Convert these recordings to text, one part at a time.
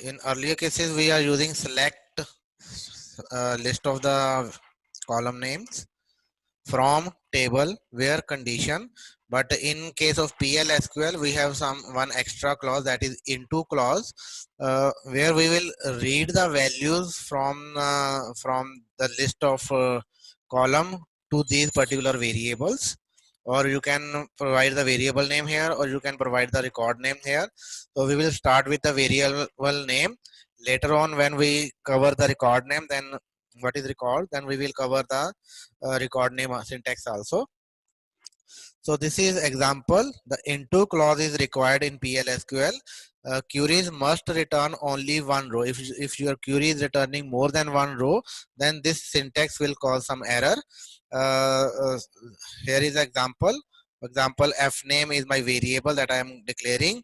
In earlier cases, we are using select list of the column names from table where condition, but in case of PLSQL we have some one extra clause, that is into clause, where we will read the values from the list of column to these particular variables, or you can provide the variable name here, or you can provide the record name here. So we will start with the variable name. Later on, when we cover the record name, then what is record, then we will cover the record name syntax also. So this is example. The into clause is required in PLSQL. Queries must return only one row. If your query is returning more than one row, then this syntax will cause some error. Uh, uh, Here is example. Example, f name is my variable that I am declaring.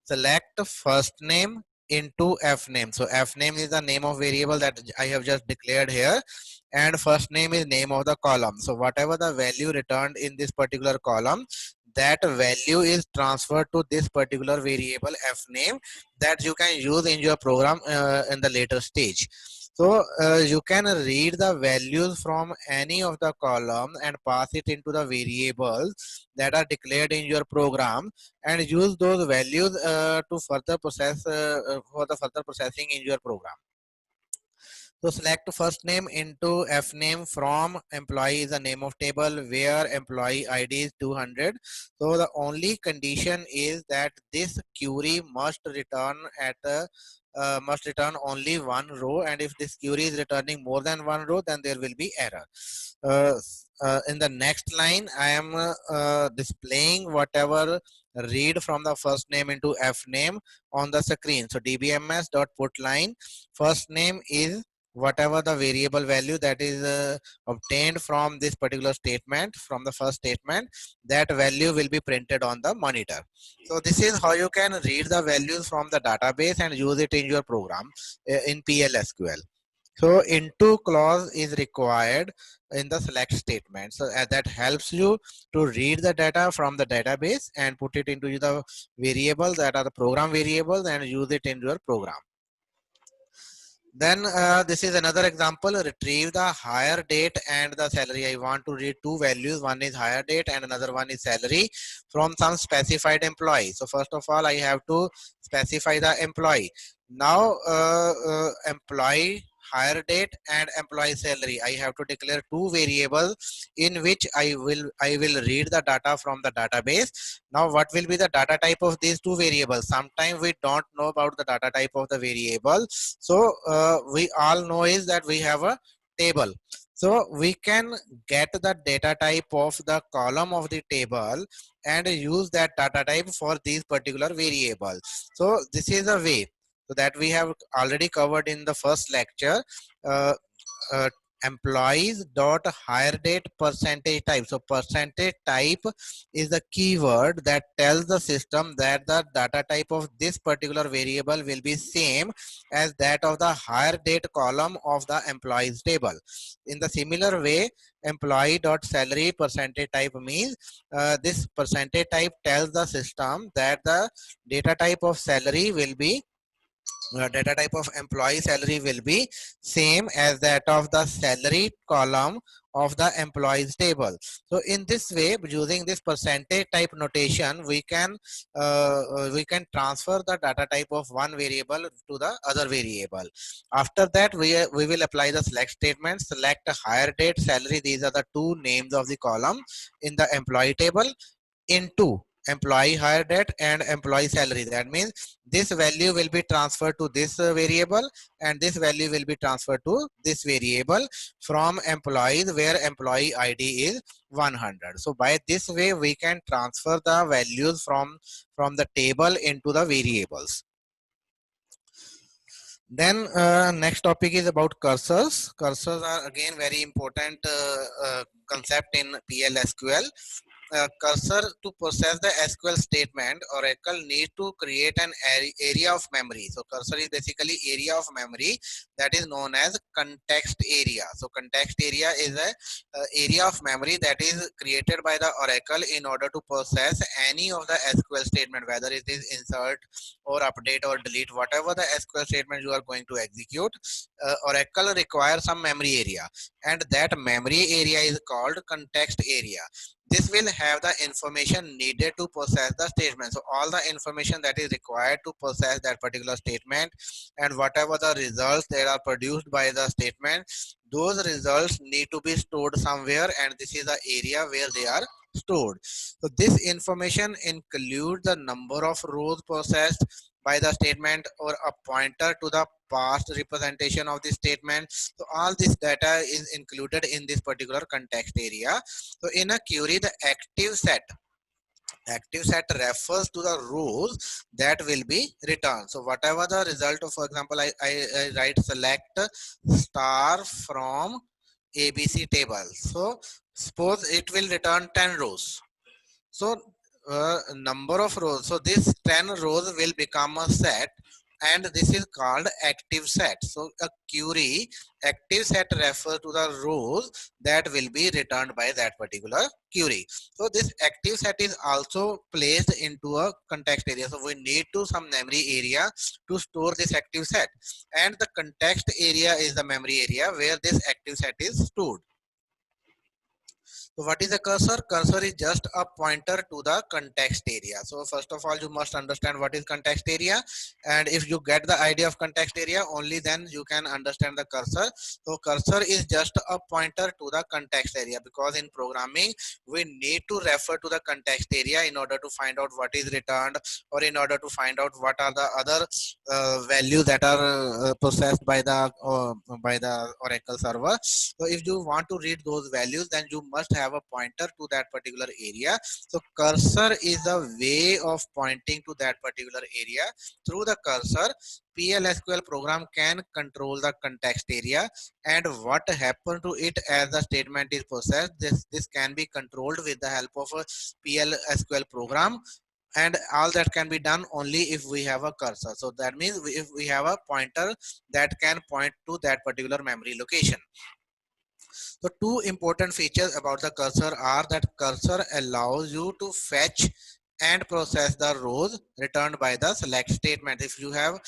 Select first name into f name. So f name is the name of variable that I have just declared here, and first name is name of the column. So whatever the value returned in this particular column, that value is transferred to this particular variable f name, that you can use in your program in the later stage. So you can read the values from any of the column and pass it into the variables that are declared in your program, and use those values to further process for the further processing in your program. So select first name into f name from employee is the name of table where employee ID is 200. So the only condition is that this query must return only one row, and if this query is returning more than one row, then there will be error. Uh, in the next line, I am displaying whatever read from the first name into f name on the screen. So dbms dot put line first name is whatever the variable value that is obtained from this particular statement, from the first statement, that value will be printed on the monitor. So this is how you can read the values from the database and use it in your program in PLSQL. So into clause is required in the select statement. So that helps you to read the data from the database and put it into the variables that are the program variables and use it in your program. Then this is another example. Retrieve the hire date and the salary. I want to read two values. One is hire date and another one is salary from some specified employee. So first of all, I have to specify the employee. Now employee hire date and employee salary, I have to declare two variables in which I will read the data from the database. Now what will be the data type of these two variables? Sometimes we don't know about the data type of the variable. So we all know is that we have a table. So we can get the data type of the column of the table and use that data type for these particular variables. So this is a way, so that we have already covered in the first lecture. uh, uh, Employees dot hire date percentage type. So percentage type is the keyword that tells the system that the data type of this particular variable will be same as that of the hire date column of the employees table. In the similar way, employee dot salary percentage type means this percentage type tells the system that the data type of salary will be data type of employee salary will be same as that of the salary column of the employees table. So in this way, using this percentage type notation, we can transfer the data type of one variable to the other variable. After that, we will apply the select statement. Select hire date, salary. These are the two names of the column in the employee table, into employee hire date and employee salary. That means this value will be transferred to this variable, and this value will be transferred to this variable from employees where employee ID is 100. So by this way we can transfer the values from the table into the variables. Then next topic is about cursors. Cursors are again very important concept in PLSQL. cursor to process the SQL statement, Oracle need to create an area of memory. So cursor is basically area of memory that is known as context area. So context area is a area of memory that is created by the Oracle in order to process any of the SQL statement, whether it is insert or update or delete, whatever the SQL statement you are going to execute. Oracle requires some memory area, and that memory area is called context area. This will have the information needed to process the statement. So all the information that is required to process that particular statement, and whatever the results that are produced by the statement, those results need to be stored somewhere, and this is the area where they are stored. So this information includes the number of rows processed by the statement, or a pointer to the past representation of the statement. So all this data is included in this particular context area. So in a query, the active set refers to the rows that will be returned. So whatever the result of, for example, I write select star from ABC table. So suppose it will return 10 rows. So number of rows. So this 10 rows will become a set, and this is called active set. So a query active set refers to the rows that will be returned by that particular query. So this active set is also placed into a context area. So we need to some memory area to store this active set, and the context area is the memory area where this active set is stored. So what is a cursor? Cursor is just a pointer to the context area. So first of all, you must understand what is context area. And if you get the idea of context area, only then you can understand the cursor. So cursor is just a pointer to the context area, because in programming, we need to refer to the context area in order to find out what is returned, or in order to find out what are the other values that are processed by the Oracle server. So if you want to read those values, then you must have a pointer to that particular area. So cursor is a way of pointing to that particular area. Through the cursor, PLSQL program can control the context area, and what happen to it as the statement is processed. This can be controlled with the help of a PLSQL program, and all that can be done only if we have a cursor. So that means if we have a pointer that can point to that particular memory location. The two important features about the cursor are that cursor allows you to fetch and process the rows returned by the select statement. If you have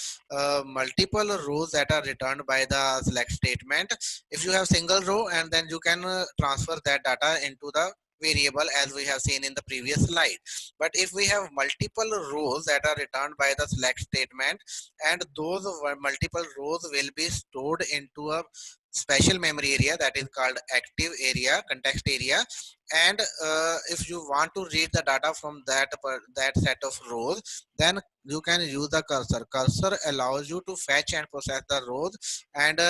multiple rows that are returned by the select statement, if you have single row, and then you can transfer that data into the variable as we have seen in the previous slide. But if we have multiple rows that are returned by the select statement, and those multiple rows will be stored into a special memory area that is called active area, context area. And if you want to read the data from that set of rows, then you can use the cursor allows you to fetch and process the rows, and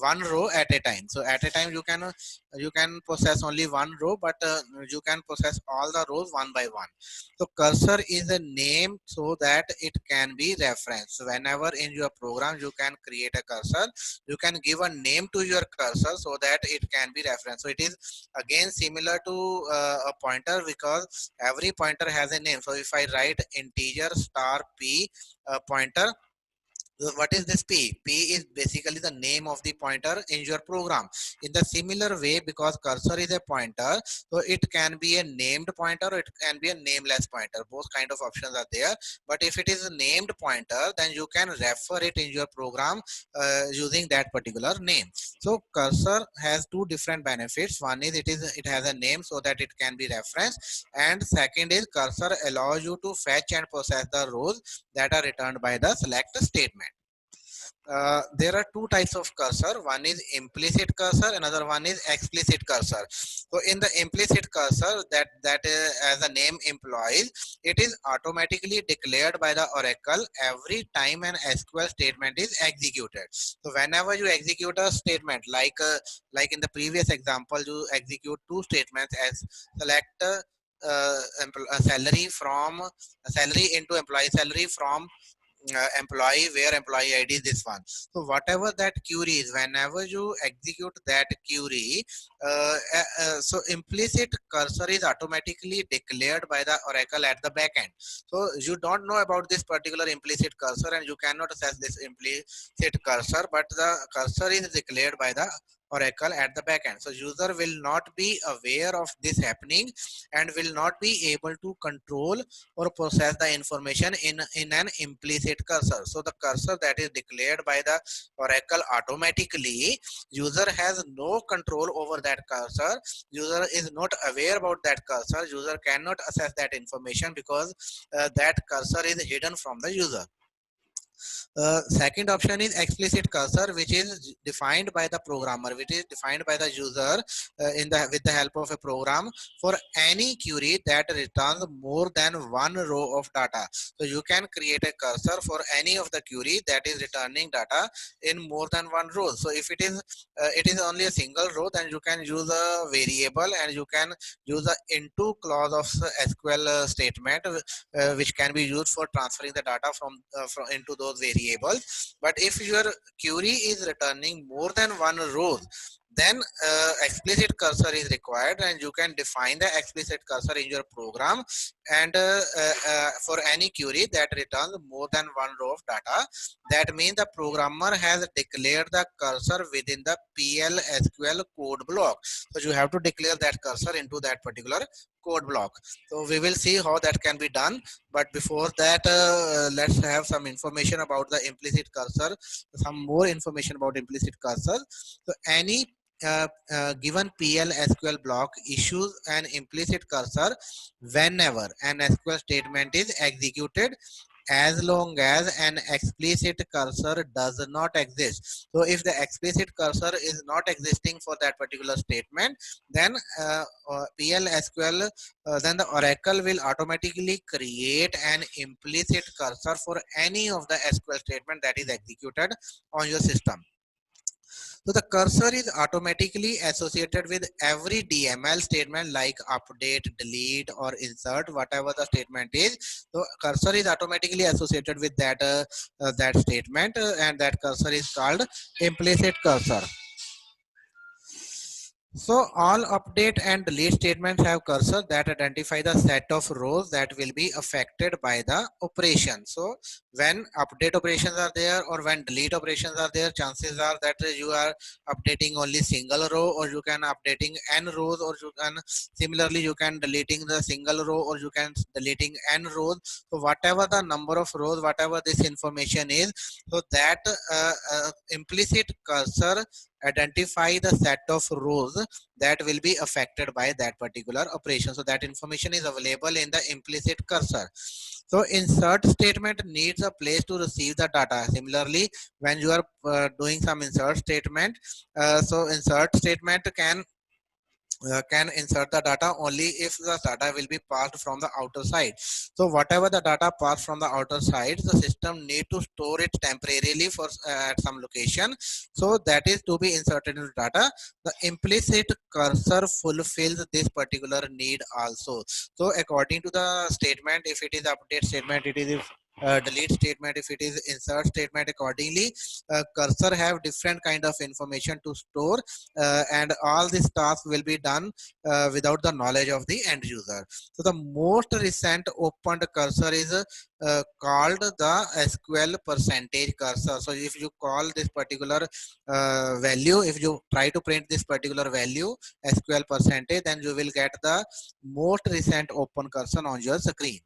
one row at a time. So at a time you can process only one row, but you can process all the rows one by one. So cursor is a name so that it can be referenced. So whenever in your program you can create a cursor, you can give a name to your cursor so that it can be referenced. So it is again similar to a pointer, because every pointer has a name. So if I write integer star p pointer, what is this p? P is basically the name of the pointer in your program. In the similar way, because cursor is a pointer, so it can be a named pointer, or it can be a nameless pointer. Both kind of options are there. But if it is a named pointer, then you can refer it in your program using that particular name. So cursor has two different benefits. One is it has a name so that it can be referenced, and second is cursor allows you to fetch and process the rows that are returned by the select statement. There are two types of cursor. One is implicit cursor, another one is explicit cursor. So in the implicit cursor, as the name implies, it is automatically declared by the Oracle every time an SQL statement is executed. So whenever you execute a statement, like in the previous example, you execute two statements as select salary into employee salary from employee, where employee ID is this one. So whatever that query is, whenever you execute that query, so implicit cursor is automatically declared by the Oracle at the back end. So you don't know about this particular implicit cursor and you cannot access this implicit cursor, but the cursor is declared by the Oracle at the back end. So user will not be aware of this happening and will not be able to control or process the information in an implicit cursor. So the cursor that is declared by the Oracle automatically, user has no control over that cursor. User is not aware about that cursor. User cannot access that information because that cursor is hidden from the user. Second option is explicit cursor, which is defined by the programmer, which is defined by the user in the with the help of a program for any query that returns more than one row of data. So you can create a cursor for any of the query that is returning data in more than one row. So if it is only a single row, then you can use a variable and you can use a into clause of SQL statement, which can be used for transferring the data from into those variables. But if your query is returning more than one row, then explicit cursor is required, and you can define the explicit cursor in your program. And for any query that returns more than one row of data, that means the programmer has declared the cursor within the PL SQL code block. So you have to declare that cursor into that particular code block. So we will see how that can be done, but before that, let's have some information about the implicit cursor, some more information about implicit cursor. So any given PL SQL block issues an implicit cursor whenever an SQL statement is executed, as long as an explicit cursor does not exist. So if the explicit cursor is not existing for that particular statement, then PL SQL, then the Oracle will automatically create an implicit cursor for any of the SQL statement that is executed on your system. So the cursor is automatically associated with every DML statement like update, delete, or insert, whatever the statement is. So cursor is automatically associated with that statement, and that cursor is called implicit cursor. So all update and delete statements have cursor that identify the set of rows that will be affected by the operation. So when update operations are there or when delete operations are there, chances are that you are updating only single row, or you can updating n rows, or you can similarly you can deleting the single row, or you can deleting n rows. So whatever the number of rows, whatever this information is, so that implicit cursor identify the set of rows that will be affected by that particular operation. So that information is available in the implicit cursor. So insert statement needs a place to receive the data. Similarly, when you are doing some insert statement, so insert statement can insert the data only if the data will be passed from the outer side. So whatever the data passed from the outer side, the system need to store it temporarily for at some location. So that is to be inserted into data. The implicit cursor fulfills this particular need also. So according to the statement, if it is update statement, it is delete statement, if it is insert statement, accordingly cursor have different kind of information to store, and all this task will be done without the knowledge of the end user. So the most recent opened cursor is called the SQL percentage cursor. So if you call this particular value, if you try to print this particular value SQL percentage, then you will get the most recent open cursor on your screen.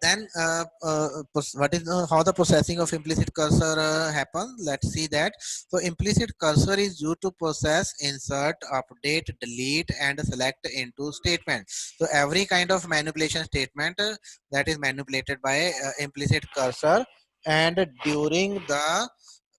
Then what is how the processing of implicit cursor happens? Let's see that. So implicit cursor is used to process, insert, update, delete, and select into statement. So every kind of manipulation statement that is manipulated by implicit cursor, and during the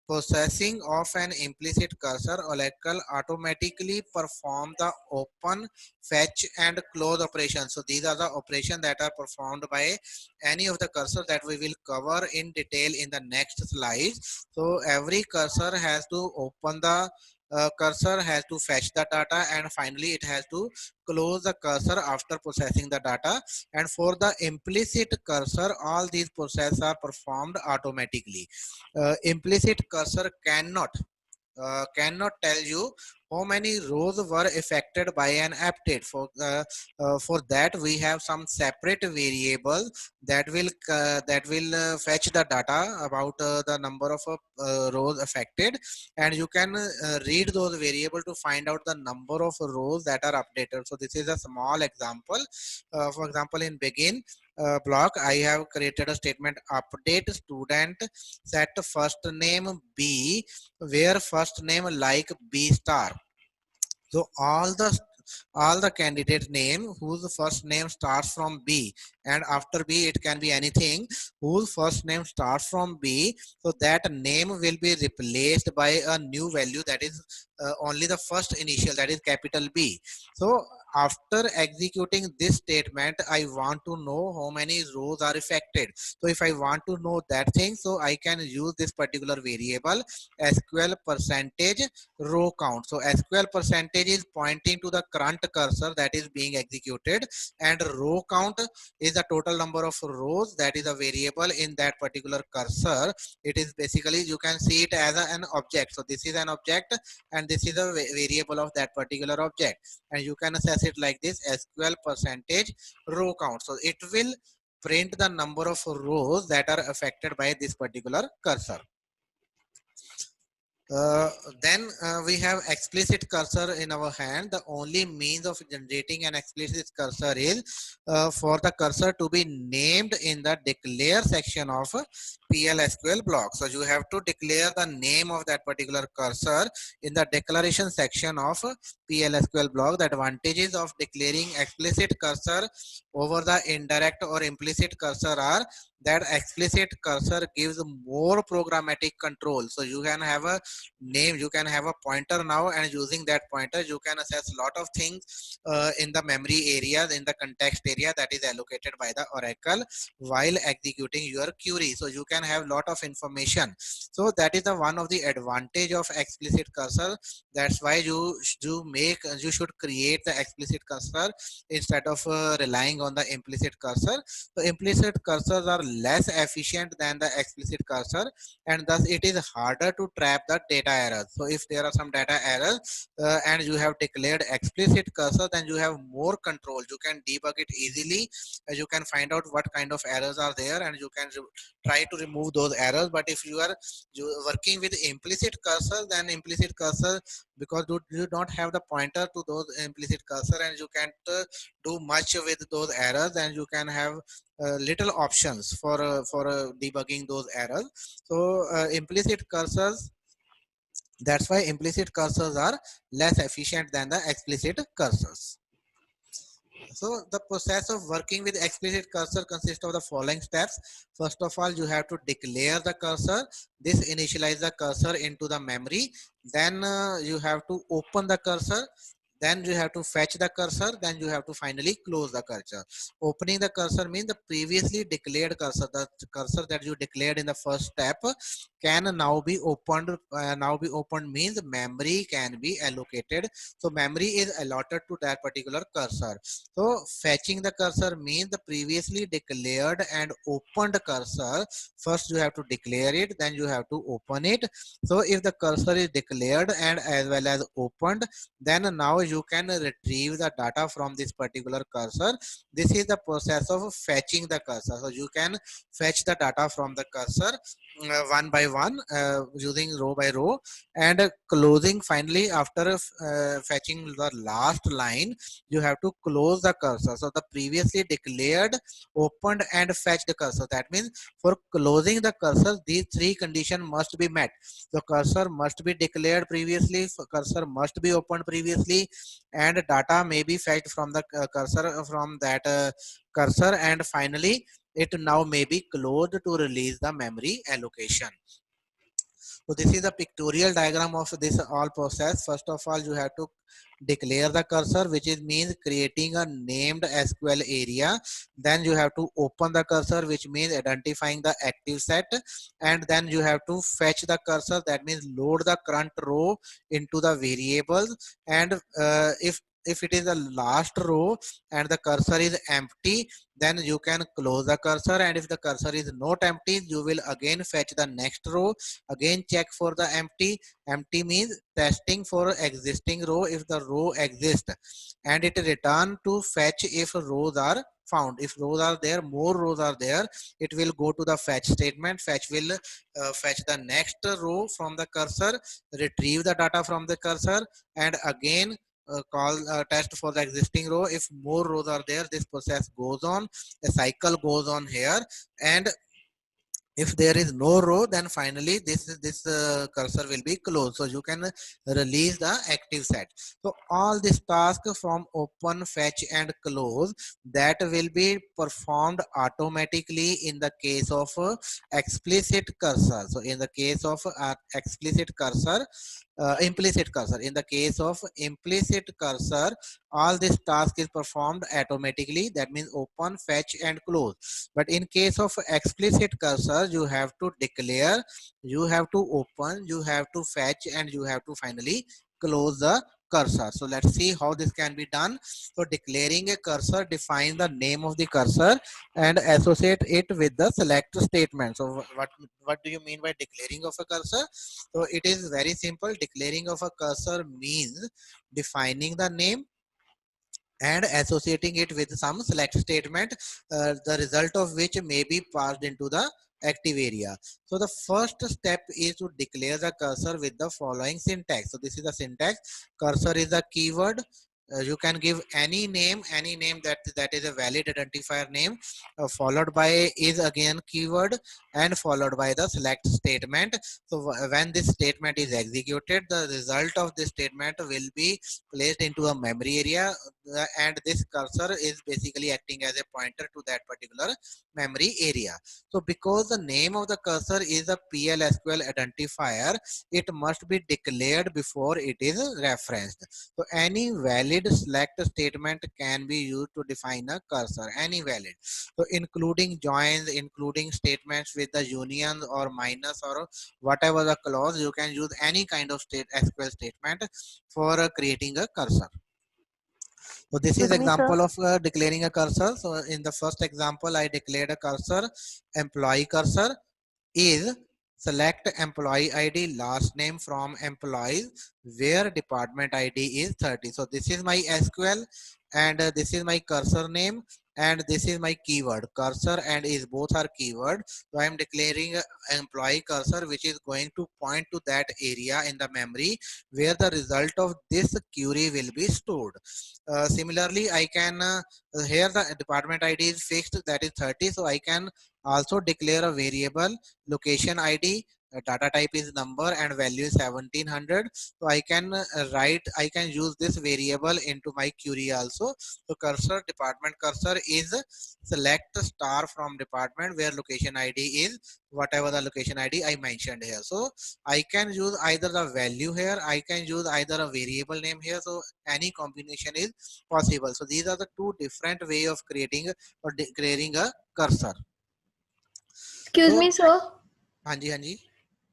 processing of an implicit cursor, Oracle automatically perform the open, fetch, and close operations. So these are the operations that are performed by any of the cursor that we will cover in detail in the next slide. So every cursor has to open the cursor has to fetch the data, and finally it has to close the cursor after processing the data. And for the implicit cursor, all these processes are performed automatically. Implicit cursor cannot tell you how many rows were affected by an update. For that we have some separate variable that will fetch the data about the number of rows affected, and you can read those variable to find out the number of rows that are updated. So this is a small example. For example, in begin block, I have created a statement: update student set first name B, where first name like B star. So all the candidate name whose first name starts from B, and after B it can be anything whose first name starts from B. So that name will be replaced by a new value that is only the first initial, that is capital B. So after executing this statement, I want to know how many rows are affected. So if I want to know that thing, so I can use this particular variable SQL percentage row count. So SQL percentage is pointing to the current cursor that is being executed, and row count is the total number of rows that is a variable in that particular cursor. It is basically, you can see it as an object. So this is an object and this is a variable of that particular object, and you can assess it like this: SQL percentage row count. So it will print the number of rows that are affected by this particular cursor. Uh, then we have explicit cursor in our hand. The only means of generating an explicit cursor is for the cursor to be named in the declare section of PL/SQL block. So you have to declare the name of that particular cursor in the declaration section of PL/SQL block. The advantages of declaring explicit cursor over the indirect or implicit cursor are that explicit cursor gives more programmatic control. So you can have a name, you can have a pointer now, and using that pointer you can access a lot of things in the memory area, in the context area that is allocated by the Oracle while executing your query. So you can have lot of information. So that is the one of the advantage of explicit cursor. That's why you should create the explicit cursor instead of relying on the implicit cursor. So implicit cursors are less efficient than the explicit cursor, and thus it is harder to trap the data errors. So if there are some data errors and you have declared explicit cursor, then you have more control. You can debug it easily. You can find out what kind of errors are there, and you can try to remove those errors. But if you are working with implicit cursor, then implicit cursor, because you don't have the pointer to those implicit cursor, and you can't do much with those errors, and you can have little options for debugging those errors. So implicit cursors, that's why implicit cursors are less efficient than the explicit cursors. So the process of working with explicit cursor consists of the following steps. First of all, you have to declare the cursor. This initialize the cursor into the memory. Then you have to open the cursor. Then you have to fetch the cursor. Then you have to finally close the cursor. Opening the cursor means the previously declared cursor, the cursor that you declared in the first step, can now be opened. Now be opened means memory can be allocated. So memory is allotted to that particular cursor. So fetching the cursor means the previously declared and opened cursor. First you have to declare it, then you have to open it. So if the cursor is declared and as well as opened, then now you can retrieve the data from this particular cursor. This is the process of fetching the cursor. So you can fetch the data from the cursor one by one using row by row, and closing finally after fetching the last line, you have to close the cursor. So the previously declared, opened and fetched cursor, that means for closing the cursor these three conditions must be met. The cursor must be declared previously, cursor must be opened previously, and data may be fetched from the cursor from that cursor, and finally it now may be closed to release the memory allocation. So this is the pictorial diagram of this all process. First of all, you have to declare the cursor, which is means creating a named SQL area. Then you have to open the cursor, which means identifying the active set, and then you have to fetch the cursor, that means load the current row into the variables. And if it is the last row and the cursor is empty, then you can close the cursor, and if the cursor is not empty, you will again fetch the next row, again check for the empty means testing for existing row if the row exists, and it return to fetch if rows are found. If rows are there, more rows are there, it will go to the fetch statement. Fetch will fetch the next row from the cursor, retrieve the data from the cursor, and again call test for the existing row. If more rows are there, this process goes on, a cycle goes on here. And if there is no row, then finally this cursor will be closed, so you can release the active set. So all this task from open, fetch and close, that will be performed automatically in the case of explicit cursor. So in the case of explicit cursor, implicit cursor, in the case of implicit cursor, all this task is performed automatically, that means open, fetch and close. But in case of explicit cursor, you have to declare, you have to open, you have to fetch, and you have to finally close the cursor. So let's see how this can be done. So declaring a cursor, define the name of the cursor and associate it with the select statement. So what do you mean by declaring of a cursor? So it is very simple. Declaring of a cursor means defining the name and associating it with some select statement, the result of which may be passed into the active area. So the first step is to declare the cursor with the following syntax. So this is the syntax. Cursor is a keyword. You can give any name that is a valid identifier name, followed by is again keyword, and followed by the select statement. So when this statement is executed, the result of this statement will be placed into a memory area, and this cursor is basically acting as a pointer to that particular memory area. So because the name of the cursor is a PL/SQL identifier, it must be declared before it is referenced. So any valid select statement can be used to define a cursor, any valid. So including joins, including statements with the union or minus or whatever the clause, you can use any kind of SQL statement for creating a cursor. So this is Excuse me, sir. example of declaring a cursor. So in the first example, I declared a cursor, employee cursor is select employee ID last name from employees where department ID is 30. So this is my SQL, and this is my cursor name, and this is my keyword. Cursor and is both are keyword. So I am declaring employee cursor, which is going to point to that area in the memory where the result of this query will be stored. Similarly, I can here the department ID is fixed, that is 30. So I can also declare a variable location ID, data type is number, and value is 1700. So I can I can use this variable into my query also. So cursor, department cursor is select star from department where location ID is whatever the location ID I mentioned here. So I can use either the value here, I can use either a variable name here. So any combination is possible. So these are the two different way of creating or declaring a cursor. Excuse So me sir. हाँ जी, हाँ जी।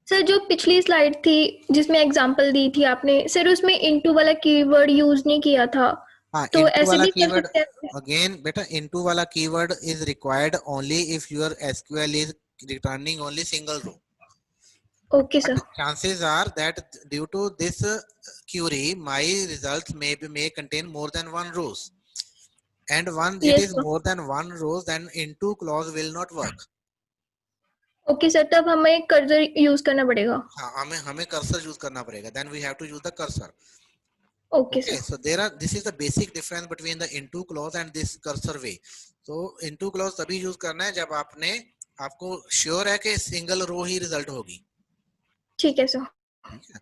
Sir जो पिछली slide थी जिसमें example दी थी आपने sir, उसमें into वाला कीवर्ड यूज नहीं किया था, हाँ, तो इनटू ऐसे वाला भी कर कीवर्ड, सकते हैं? अगेन बेटा इनटू वाला keyword is required only if your SQL is returning only single row. Okay But सर. chances are that due to this query, my results may contain more than one rows. And when it yes is sir. more than one rows, then into clause will not work. Okay sir, तब हमें cursor use करना पड़ेगा. हाँ, हमें हमें cursor use करना पड़ेगा. Then we have to use the cursor. Okay Okay, sir. so this is the basic difference between the into clause and this cursor way. So into clause तभी use करना है जब आपको sure है कि single row ही result होगी. ठीक है सर. ठीक है.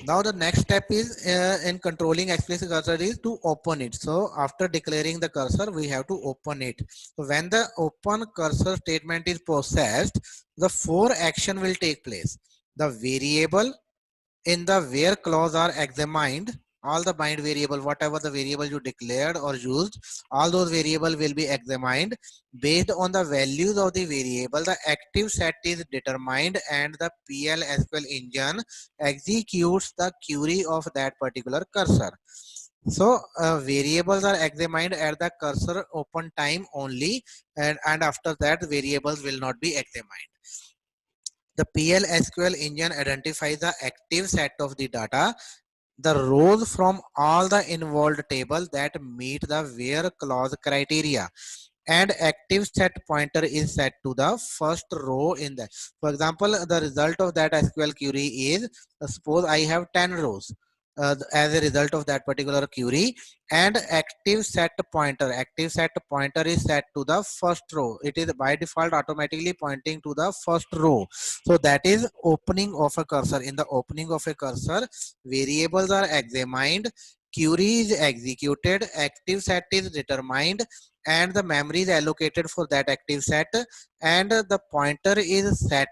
Now the next step is in controlling explicit cursor is to open it. So after declaring the cursor, we have to open it. So when the open cursor statement is processed, the four action will take place. The variable in the where clause are examined. All the bind variable, whatever the variable you declared or used, all those variable will be examined. Based on the values of the variable, the active set is determined and the PL SQL engine executes the query of that particular cursor. So variables are examined at the cursor open time only, and after that variables will not be examined. The PL SQL engine identifies the active set of the data, the rows from all the involved tables that meet the where clause criteria, and active set pointer is set to the first row in the. For example, the result of that SQL query is, suppose I have 10 rows as a result of that particular query, and active set pointer is set to the first row. It is by default automatically pointing to the first row. So that is opening of a cursor. In the opening of a cursor, variables are examined, query is executed, active set is determined, and the memory is allocated for that active set, and the pointer is set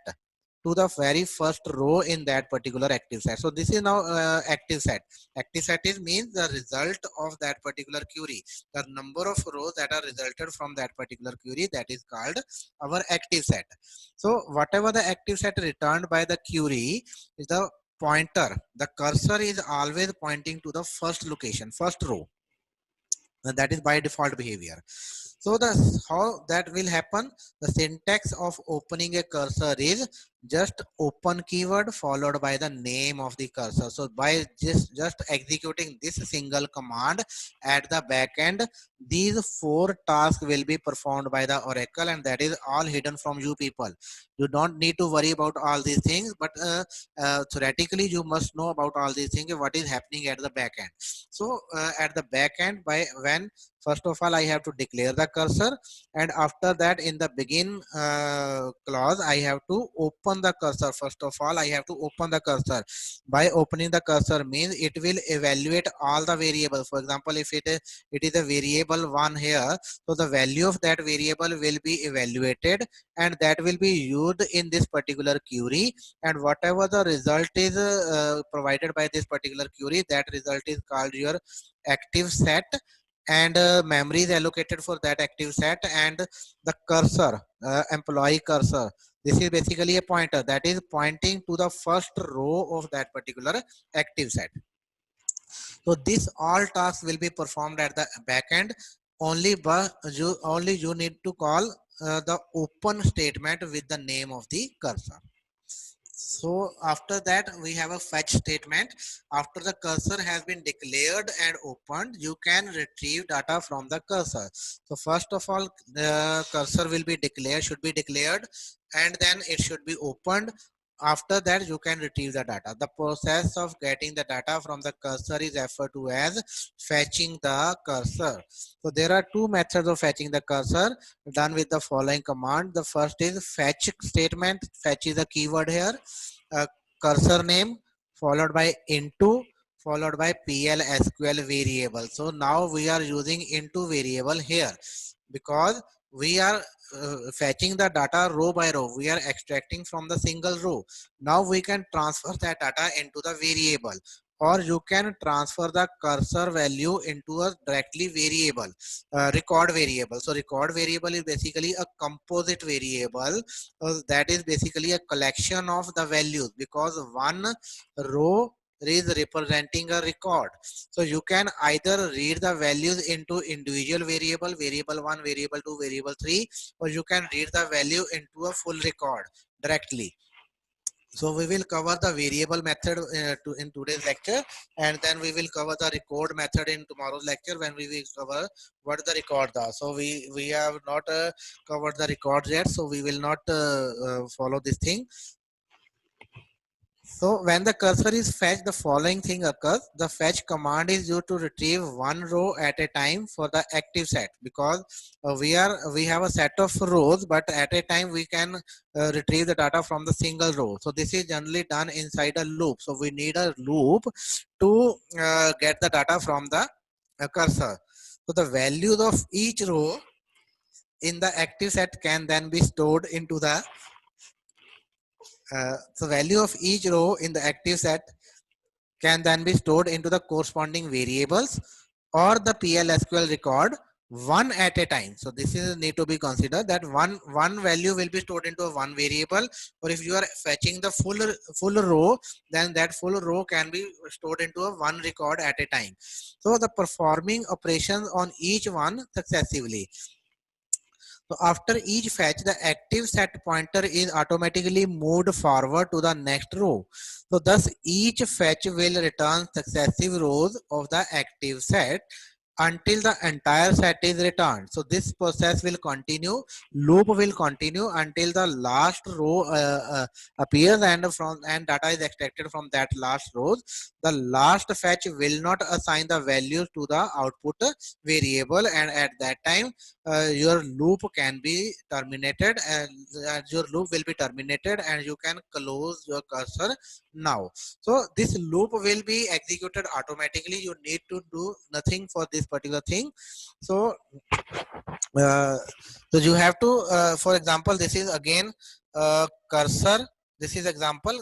to the very first row in that particular active set. So this is now active set. Active set is means the result of that particular query, the number of rows that are resulted from that particular query, that is called our active set. So whatever the active set returned by the query is the pointer. The cursor is always pointing to the first location, first row, and that is by default behavior. So the how that will happen, the syntax of opening a cursor is just open keyword followed by the name of the cursor. So by just executing this single command at the back end, these four tasks will be performed by the Oracle, and that is all hidden from you people. You don't need to worry about all these things, but theoretically you must know about all these things, what is happening at the back end. So at the back end, by when first of all I have to declare the cursor, and after that in the begin clause I have to open the cursor. First of all I have to open the cursor. By opening the cursor means it will evaluate all the variables. For example, if it is a variable one here, so the value of that variable will be evaluated, and that will be used in this particular query, and whatever the result is provided by this particular query, that result is called your active set, and memory is allocated for that active set, and the cursor, employee cursor, this is basically a pointer that is pointing to the first row of that particular active set. So this all tasks will be performed at the back end only, but you need to call the open statement with the name of the cursor. So after that we have a fetch statement. After the cursor has been declared and opened, you can retrieve data from the cursor. So first of all, the cursor will be declared, should be declared, and then it should be opened. After that you can retrieve the data. The process of getting the data from the cursor is referred to as fetching the cursor. So there are two methods of fetching the cursor done with the following command. The first is fetch statement. Fetch is a keyword here. Cursor name followed by into followed by PL SQL variable. So now we are using into variable here because we are fetching the data row by row. We are extracting from the single row. Now we can transfer that data into the variable, or you can transfer the cursor value into a directly variable, record variable. So record variable is basically a composite variable. That is basically a collection of the values, because one row is representing a record. So you can either read the values into individual variable, variable 1, variable 2, variable 3, or you can read the value into a full record directly. So we will cover the variable method in today's lecture, and then we will cover the record method in tomorrow's lecture when we will cover what the record does. So we have not covered the records yet, so we will not follow this thing. So when the cursor is fetched, the following thing occurs. The fetch command is used to retrieve one row at a time for the active set, because we have a set of rows, but at a time we can retrieve the data from the single row. So this is generally done inside a loop. So we need a loop to get the data from the cursor. So the values of each row in the active set can then be stored into the so value of each row in the active set can then be stored into the corresponding variables or the PLSQL record one at a time. So this is need to be considered that one value will be stored into a one variable, or if you are fetching the full row, then that full row can be stored into a one record at a time. So the performing operations on each one successively. So after each fetch, the active set pointer is automatically moved forward to the next row. So thus each fetch will return successive rows of the active set until the entire set is returned. So this process will continue, loop will continue until the last row appears and data is extracted from that last row. The last fetch will not assign the values to the output variable, and at that time your loop can be terminated, and your loop will be terminated and you can close your cursor now. So this loop will be executed automatically. You need to do nothing for this particular thing. So uh, so you have to for example, this is again cursor. This is example,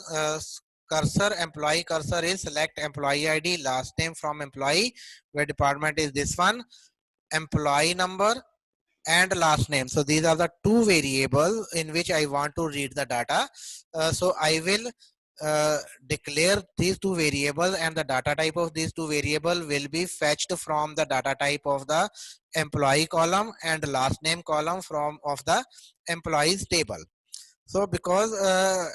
cursor employee cursor is select employee ID, last name from employee, where department is this one, employee number and last name. So these are the two variables in which I want to read the data. So I will declare these two variables, and the data type of these two variables will be fetched from the data type of the employee column and last name column from of the employees table. So because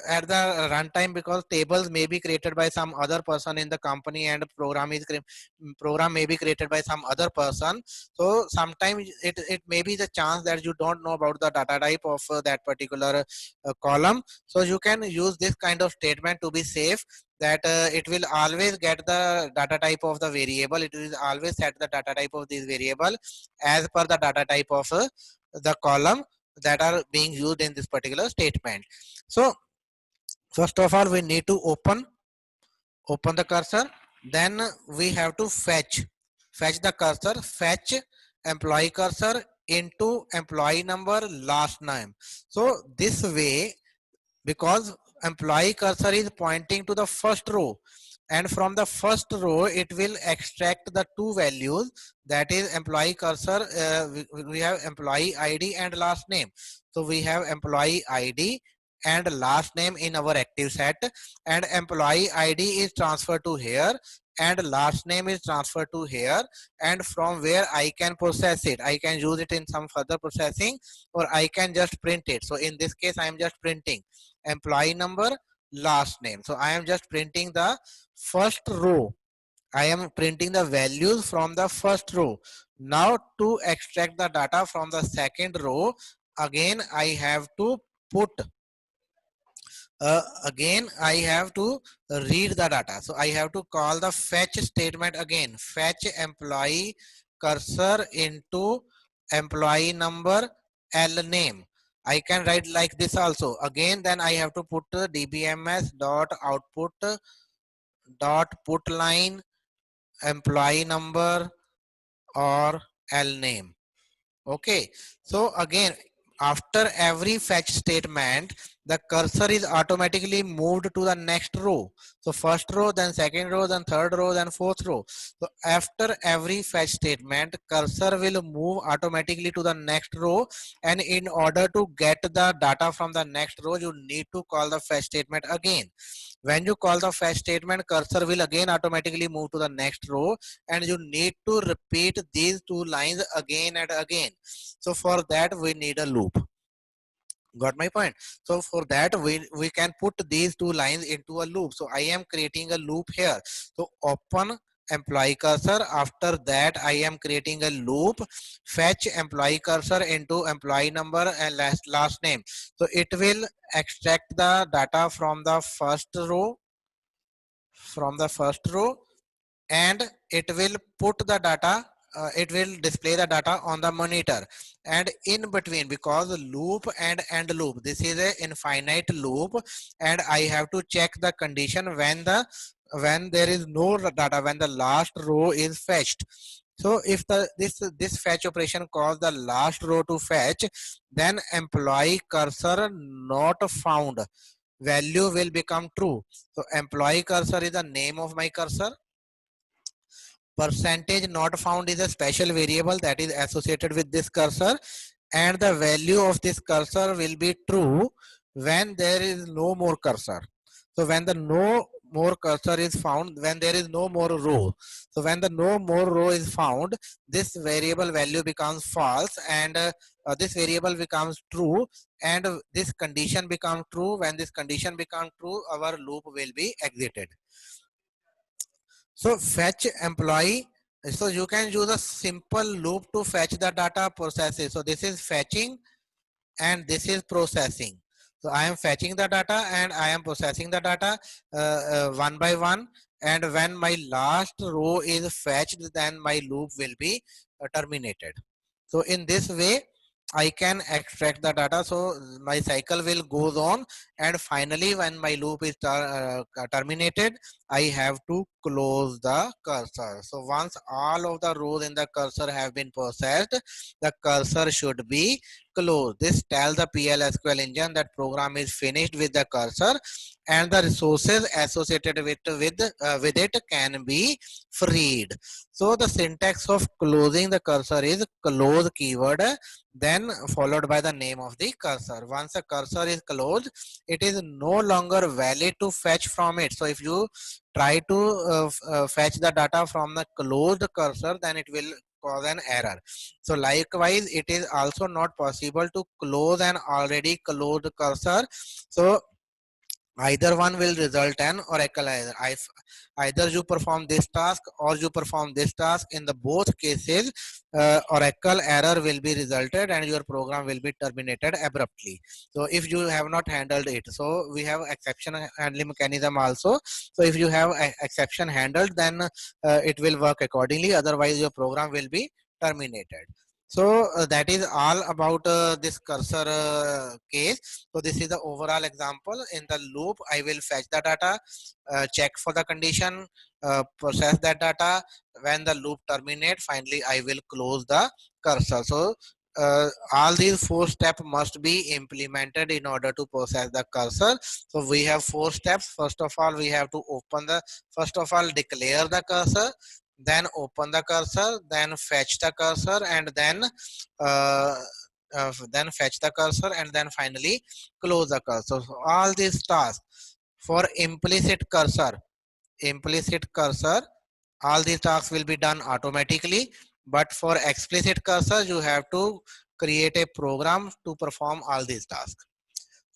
at the runtime, because tables may be created by some other person in the company and program may be created by some other person. So sometimes it may be the chance that you don't know about the data type of that particular column. So you can use this kind of statement to be safe, that it will always get the data type of the variable. It will always set the data type of this variable as per the data type of the column that are being used in this particular statement. So first of all, we need to open the cursor. Then we have to fetch the cursor, fetch employee cursor into employee number, last name. So this way, because employee cursor is pointing to the first row, and from the first row it will extract the two values, that is employee cursor, we have employee ID and last name. So we have employee ID and last name in our active set, and employee ID is transferred to here and last name is transferred to here, and from where I can process it, I can use it in some further processing, or I can just print it. So in this case I am just printing employee number, last name. So I am just printing the first row. I am printing the values from the first row. Now to extract the data from the second row, again I have to put again I have to read the data. So I have to call the fetch statement again, fetch employee cursor into employee number, L name. I can write like this also. Again, then I have to put dbms dot output dot put line employee number or L name. Okay, so again, after every fetch statement, the cursor is automatically moved to the next row. So first row, then second row, then third row, then fourth row. So after every fetch statement, cursor will move automatically to the next row, and in order to get the data from the next row, you need to call the fetch statement again. When you call the fetch statement, cursor will again automatically move to the next row, and you need to repeat these two lines again and again. So for that we need a loop. Got my point? So for that we can put these two lines into a loop. So I am creating a loop here. So open employee cursor. After that I am creating a loop, fetch employee cursor into employee number and last name. So it will extract the data from the first row from the first row, and it will put the data, it will display the data on the monitor. And in between, because loop and end loop, this is a infinite loop, and I have to check the condition when there is no data, when the last row is fetched. So if this fetch operation calls the last row to fetch, then employee cursor not found value will become true. So employee cursor is the name of my cursor. Percentage not found is a special variable that is associated with this cursor, and the value of this cursor will be true when there is no more cursor. So when the no more cursor is found, when there is no more row, so when the no more row is found, this variable value becomes false, and this variable becomes true, and this condition becomes true. When this condition becomes true, our loop will be exited. So fetch employee. So you can use a simple loop to fetch the data processes. So this is fetching and this is processing. So I am fetching the data and I am processing the data one by one. And when my last row is fetched, then my loop will be terminated. So in this way, I can extract the data. So my cycle will goes on, and finally when my loop is terminated, I have to close the cursor. So once all of the rows in the cursor have been processed, the cursor should be closed. This tells the PL/SQL engine that program is finished with the cursor, and the resources associated with it can be freed. So the syntax of closing the cursor is close keyword, then followed by the name of the cursor. Once the cursor is closed, it is no longer valid to fetch from it. So if you try to fetch the data from the closed cursor, then it will cause an error. So likewise, it is also not possible to close an already closed cursor. So either one will result an Oracle error. Either you perform this task or you perform this task. In the both cases, Oracle error will be resulted and your program will be terminated abruptly. So if you have not handled it, so we have exception handling mechanism also. So if you have exception handled, then it will work accordingly. Otherwise, your program will be terminated. So that is all about this cursor case. So this is the overall example. In the loop, I will fetch the data, check for the condition, process that data. When the loop terminates, finally I will close the cursor. So all these 4 steps must be implemented in order to process the cursor. So we have 4 steps. First of all, we have to declare the cursor, then open the cursor, then fetch the cursor, and then fetch the cursor, and then finally close the cursor. So all these tasks for implicit cursor, all these tasks will be done automatically. But for explicit cursor, you have to create a program to perform all these tasks.